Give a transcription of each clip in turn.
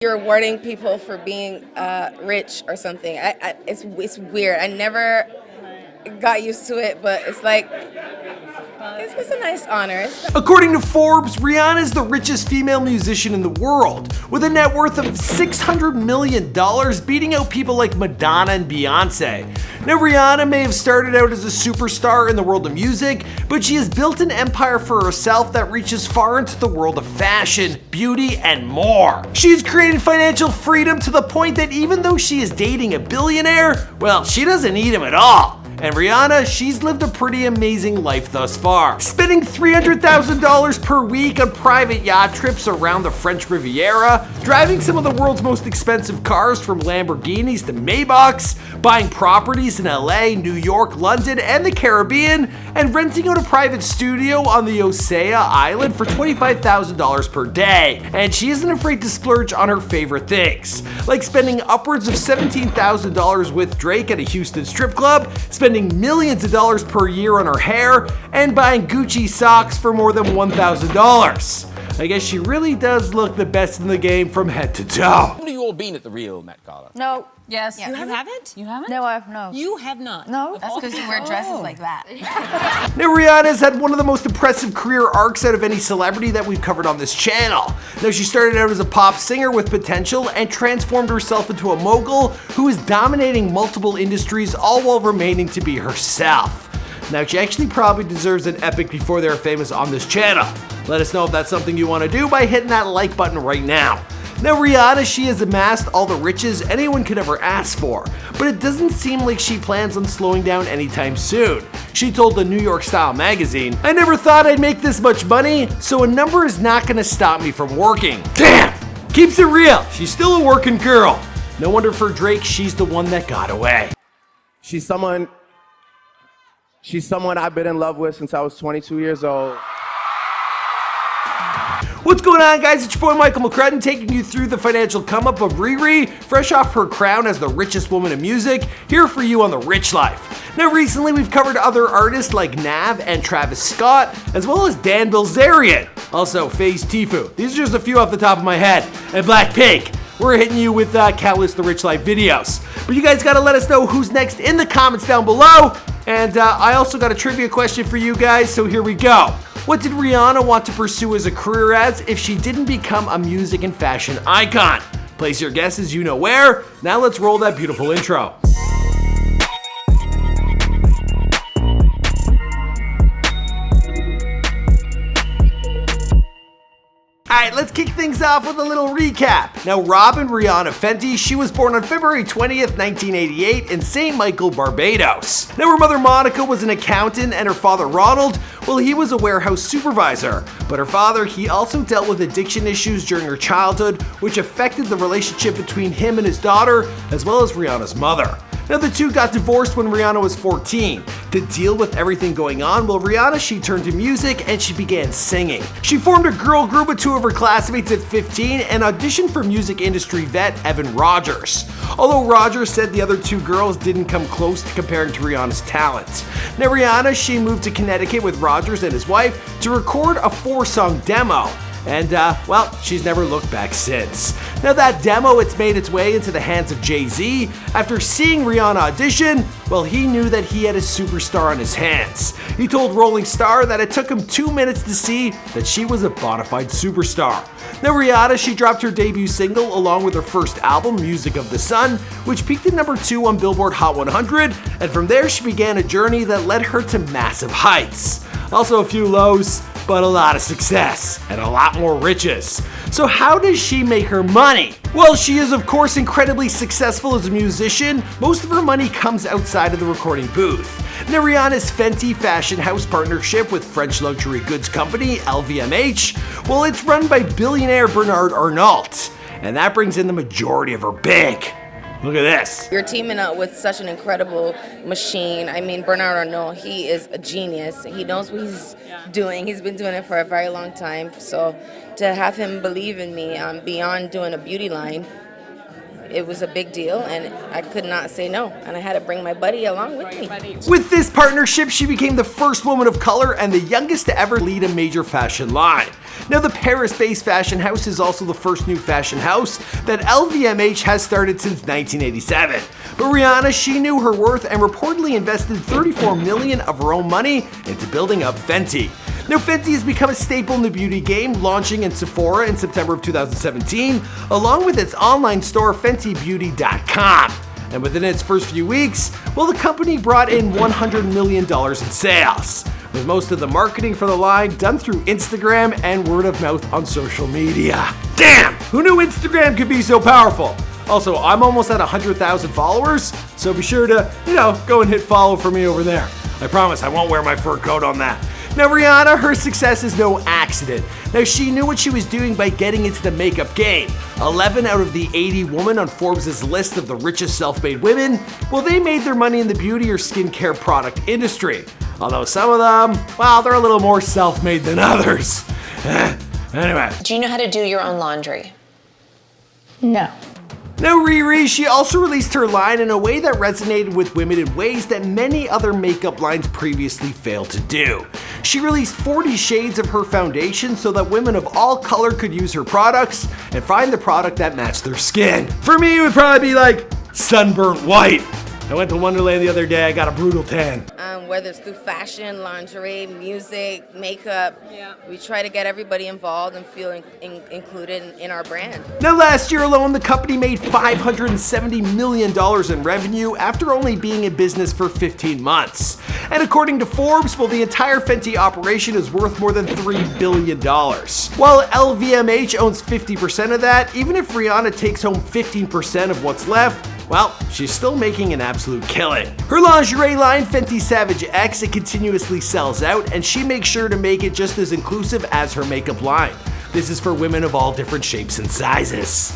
You're rewarding people for being rich or something. It's weird. I never got used to it, but it's like it's a nice honor. According to Forbes, Rihanna is the richest female musician in the world, with a net worth of $600 million, beating out people like Madonna and Beyonce. Now, Rihanna may have started out as a superstar in the world of music, but she has built an empire for herself that reaches far into the world of fashion, beauty, and more. She's created financial freedom to the point that even though she is dating a billionaire, well, she doesn't need him at all. And Rihanna, she's lived a pretty amazing life thus far, spending $300,000 per week on private yacht trips around the French Riviera, driving some of the world's most expensive cars from Lamborghinis to Maybachs, buying properties in LA, New York, London, and the Caribbean, and renting out a private studio on the Osea Island for $25,000 per day. And she isn't afraid to splurge on her favorite things, like spending upwards of $17,000 with Drake at a Houston strip club, spending millions of dollars per year on her hair, and buying Gucci socks for more than $1,000. I guess she really does look the best in the game from head to toe. When have you all been at the real Met Gala? No. Yes. Yeah. You haven't? You haven't? No, no. You have not? No. That's because you wear dresses like that. Now, Rihanna's had one of the most impressive career arcs out of any celebrity that we've covered on this channel. Now, she started out as a pop singer with potential and transformed herself into a mogul who is dominating multiple industries, all while remaining to be herself. Now, she actually probably deserves an epic before they're famous on this channel. Let us know if that's something you want to do by hitting that like button right now. Now, Rihanna, she has amassed all the riches anyone could ever ask for, but it doesn't seem like she plans on slowing down anytime soon. She told the New York Style magazine, "I never thought I'd make this much money, so a number is not gonna stop me from working." Damn! Keeps it real. She's still a working girl. No wonder for Drake, she's the one that got away. She's someone I've been in love with since I was 22 years old. What's going on, guys? It's your boy Michael McCrudden taking you through the financial come up of Riri, fresh off her crown as the richest woman in music, here for you on The Rich Life. Now, recently we've covered other artists like Nav and Travis Scott, as well as Dan Bilzerian. Also, FaZe Tfue. These are just a few off the top of my head. And Blackpink. We're hitting you with countless The Rich Life videos. But you guys gotta let us know who's next in the comments down below. And I also got a trivia question for you guys, so here we go. What did Rihanna want to pursue as a career as if she didn't become a music and fashion icon? Place your guesses, you know where. Now let's roll that beautiful intro. Alright, let's kick things off with a little recap. Now, Robin Rihanna Fenty, she was born on February 20th, 1988 in St. Michael, Barbados. Now, her mother Monica was an accountant and her father Ronald, well, he was a warehouse supervisor. But her father, he also dealt with addiction issues during her childhood, which affected the relationship between him and his daughter, as well as Rihanna's mother. Now, the two got divorced when Rihanna was 14. To deal with everything going on, well, Rihanna, she turned to music and she began singing. She formed a girl group with two of her classmates at 15 and auditioned for music industry vet Evan Rogers. Although Rogers said the other two girls didn't come close to comparing to Rihanna's talent. Now, Rihanna, she moved to Connecticut with Rogers and his wife to record a 4-song demo. And, well, she's never looked back since. Now, that demo, it's made its way into the hands of Jay-Z. After seeing Rihanna audition, well, he knew that he had a superstar on his hands. He told Rolling Star that it took him 2 minutes to see that she was a bona fide superstar. Now, Rihanna, she dropped her debut single along with her first album, Music of the Sun, which peaked at number 2 on Billboard Hot 100, and from there she began a journey that led her to massive heights. Also a few lows, but a lot of success and a lot more riches. So how does she make her money? Well, she is of course incredibly successful as a musician. Most of her money comes outside of the recording booth. Now, Rihanna's Fenty fashion house partnership with French luxury goods company LVMH, well, it's run by billionaire Bernard Arnault, and that brings in the majority of her bank. Look at this. You're teaming up with such an incredible machine. I mean, Bernard Arnault, he is a genius. He knows what he's doing. He's been doing it for a very long time. So to have him believe in me beyond doing a beauty line, it was a big deal, and I could not say no. And I had to bring my buddy along with me. With this partnership, she became the first woman of color and the youngest to ever lead a major fashion line. Now, the Paris-based fashion house is also the first new fashion house that LVMH has started since 1987. But Rihanna, she knew her worth and reportedly invested $34 million of her own money into building up Fenty. Now, Fenty has become a staple in the beauty game, launching in Sephora in September of 2017, along with its online store, FentyBeauty.com. And within its first few weeks, well, the company brought in $100 million in sales, with most of the marketing for the line done through Instagram and word of mouth on social media. Damn! Who knew Instagram could be so powerful? Also, I'm almost at 100,000 followers, so be sure to, go and hit follow for me over there. I promise I won't wear my fur coat on that. Now, Rihanna, her success is no accident. Now, she knew what she was doing by getting into the makeup game. 11 out of the 80 women on Forbes' list of the richest self-made women, well, they made their money in the beauty or skincare product industry. Although some of them, well, they're a little more self-made than others. Anyway. Do you know how to do your own laundry? No. Now, Riri, she also released her line in a way that resonated with women in ways that many other makeup lines previously failed to do. She released 40 shades of her foundation so that women of all color could use her products and find the product that matched their skin. For me, it would probably be like sunburnt white. I went to Wonderland the other day, I got a brutal tan. Whether it's through fashion, lingerie, music, makeup, we try to get everybody involved and feel included in our brand. Now, last year alone, the company made $570 million in revenue after only being in business for 15 months. And according to Forbes, well, the entire Fenty operation is worth more than $3 billion. While LVMH owns 50% of that, even if Rihanna takes home 15% of what's left, well, she's still making an absolute killing. Her lingerie line, Fenty Savage X, it continuously sells out, and she makes sure to make it just as inclusive as her makeup line. This is for women of all different shapes and sizes.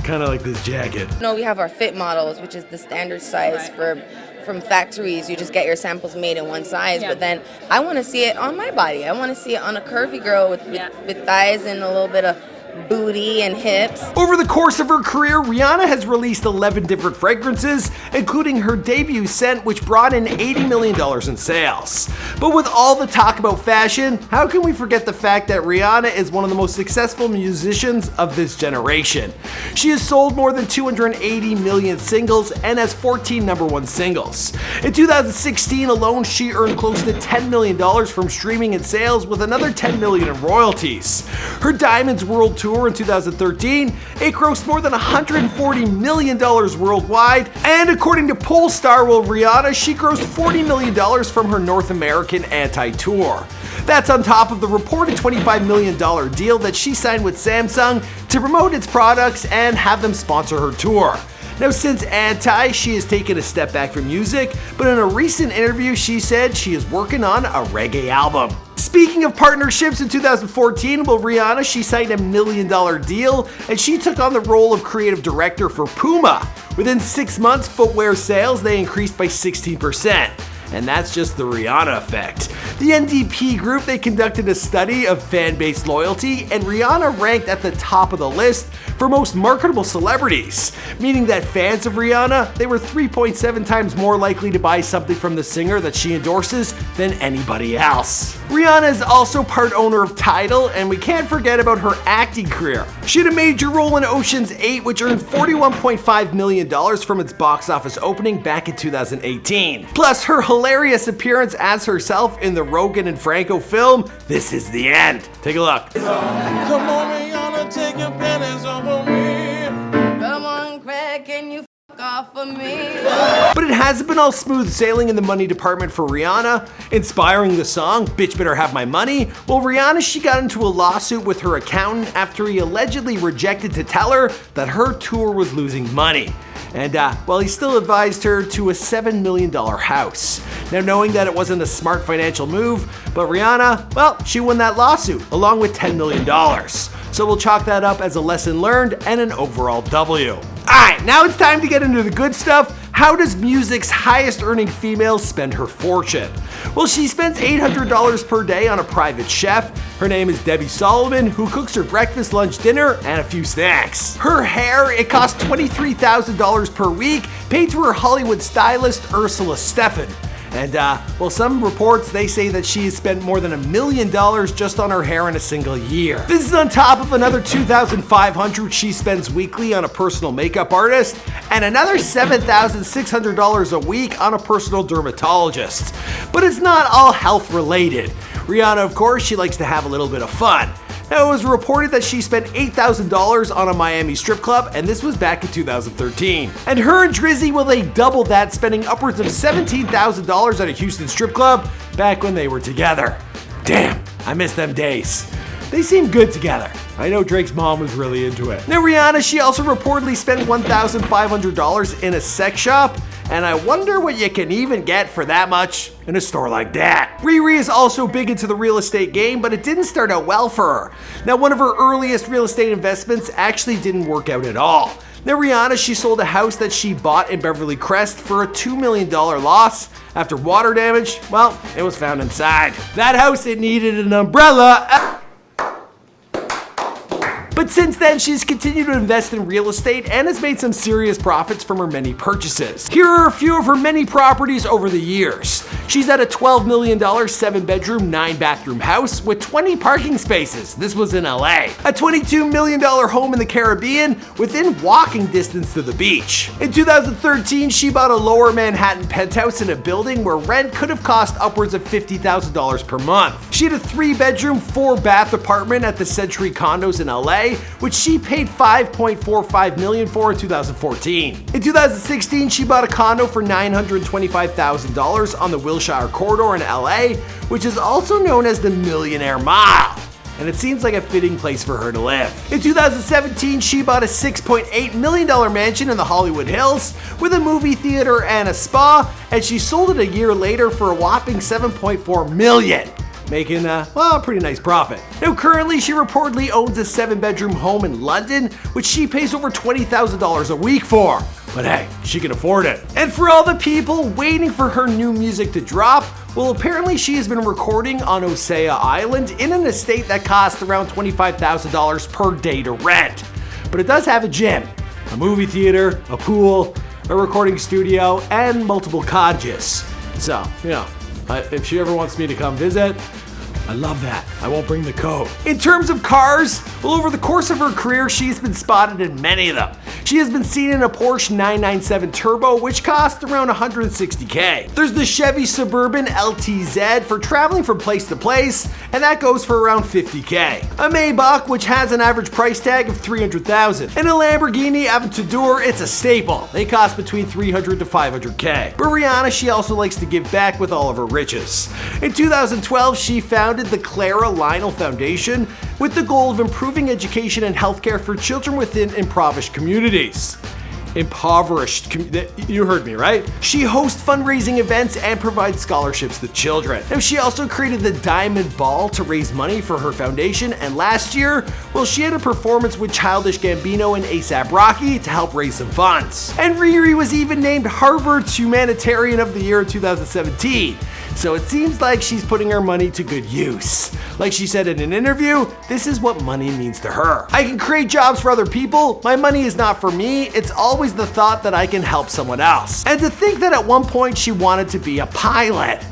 Kind of like this jacket. No, we have our fit models, which is the standard size from factories. You just get your samples made in one size, but then I want to see it on my body. I want to see it on a curvy girl with thighs and a little bit of booty and hips. Over the course of her career, Rihanna has released 11 different fragrances, including her debut scent, which brought in $80 million in sales. But with all the talk about fashion, how can we forget the fact that Rihanna is one of the most successful musicians of this generation? She has sold more than 280 million singles and has 14 #1 singles. In 2016 alone, she earned close to $10 million from streaming and sales, with another $10 million in royalties. Her Diamonds World Tour in 2013, it grossed more than $140 million worldwide, and according to Polestar, well, Rihanna, she grossed $40 million from her North American anti-tour. That's on top of the reported $25 million deal that she signed with Samsung to promote its products and have them sponsor her tour. Now, since Anti, she has taken a step back from music, but in a recent interview, she said she is working on a reggae album. Speaking of partnerships, in 2014, well, Rihanna, she signed a $1 million deal, and she took on the role of creative director for Puma. Within 6 months, footwear sales, they increased by 16%. And that's just the Rihanna effect. The NDP group, they conducted a study of fan-based loyalty, and Rihanna ranked at the top of the list for most marketable celebrities, meaning that fans of Rihanna, they were 3.7 times more likely to buy something from the singer that she endorses than anybody else. Rihanna is also part owner of Tidal, and we can't forget about her acting career. She had a major role in Ocean's 8, which earned $41.5 million from its box office opening back in 2018. Plus, her hilarious appearance as herself in the Rogan and Franco film, This Is the End. Take a look. Come on, Rihanna, take your panties off of me. Come on, Craig, can you fuck off of me? But it hasn't been all smooth sailing in the money department for Rihanna. Inspiring the song, Bitch Better Have My Money, well, Rihanna, she got into a lawsuit with her accountant after he allegedly rejected to tell her that her tour was losing money. And, well, he still advised her to a $7 million house. Now, knowing that it wasn't a smart financial move, but Rihanna, well, she won that lawsuit, along with $10 million. So we'll chalk that up as a lesson learned and an overall W. Alright, now it's time to get into the good stuff. How does music's highest earning female spend her fortune? Well, she spends $800 per day on a private chef. Her name is Debbie Solomon, who cooks her breakfast, lunch, dinner, and a few snacks. Her hair, it costs $23,000 per week, paid to her Hollywood stylist, Ursula Steffen. And, well, some reports, they say that she has spent more than $1 million just on her hair in a single year. This is on top of another $2,500 she spends weekly on a personal makeup artist, and another $7,600 a week on a personal dermatologist. But it's not all health related. Rihanna, of course, she likes to have a little bit of fun. Now, it was reported that she spent $8,000 on a Miami strip club, and this was back in 2013. And her and Drizzy, well, they doubled that, spending upwards of $17,000 at a Houston strip club back when they were together. Damn, I miss them days. They seem good together. I know Drake's mom was really into it. Now, Rihanna, she also reportedly spent $1,500 in a sex shop, and I wonder what you can even get for that much in a store like that. Riri is also big into the real estate game, but it didn't start out well for her. Now, one of her earliest real estate investments actually didn't work out at all. Now, Rihanna, she sold a house that she bought in Beverly Crest for a $2 million loss. After water damage, well, it was found inside. That house, it needed an umbrella. But since then, she's continued to invest in real estate and has made some serious profits from her many purchases. Here are a few of her many properties over the years. She's at a $12 million 7-bedroom, 9-bathroom house with 20 parking spaces. This was in LA. A $22 million home in the Caribbean within walking distance to the beach. In 2013, she bought a lower Manhattan penthouse in a building where rent could have cost upwards of $50,000 per month. She had a 3-bedroom, 4-bath apartment at the Century Condos in LA, which she paid $5.45 million for in 2014. In 2016, she bought a condo for $925,000 on the Wilshire Corridor in LA, which is also known as the Millionaire Mile. And it seems like a fitting place for her to live. In 2017, she bought a $6.8 million mansion in the Hollywood Hills with a movie theater and a spa, and she sold it a year later for a whopping $7.4 million. Making a pretty nice profit. Now, currently, she reportedly owns a 7-bedroom home in London, which she pays over $20,000 a week for. But hey, she can afford it. And for all the people waiting for her new music to drop, well, apparently she has been recording on Osea Island in an estate that costs around $25,000 per day to rent. But it does have a gym, a movie theater, a pool, a recording studio, and multiple cottages. So, you know, if she ever wants me to come visit, I love that. I won't bring the coat. In terms of cars, well, over the course of her career, she's been spotted in many of them. She has been seen in a Porsche 997 Turbo, which costs around $160K. There's the Chevy Suburban LTZ for traveling from place to place, and that goes for around $50K. A Maybach, which has an average price tag of $300,000. And a Lamborghini Aventador, it's a staple. They cost between $300 to $500K. But Rihanna, she also likes to give back with all of her riches. In 2012, she founded the Clara Lionel Foundation with the goal of improving education and healthcare for children within impoverished communities. You heard me, right? She hosts fundraising events and provides scholarships to children. Now, she also created the Diamond Ball to raise money for her foundation, and last year, well, she had a performance with Childish Gambino and A$AP Rocky to help raise some funds. And Riri was even named Harvard's Humanitarian of the Year in 2017. So it seems like she's putting her money to good use. Like she said in an interview, this is what money means to her. I can create jobs for other people. My money is not for me. It's always the thought that I can help someone else. And to think that at one point she wanted to be a pilot.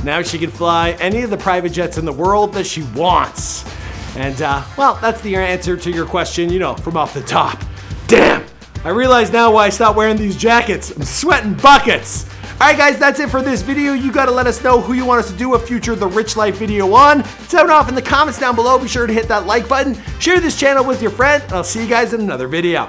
Now she can fly any of the private jets in the world that she wants. And well, that's the answer to your question, you know, from off the top. Damn, I realize now why I stopped wearing these jackets. I'm sweating buckets. Alright guys, that's it for this video. You gotta let us know who you want us to do a future The Rich Life video on. Sound off in the comments down below. Be sure to hit that like button, share this channel with your friend, and I'll see you guys in another video.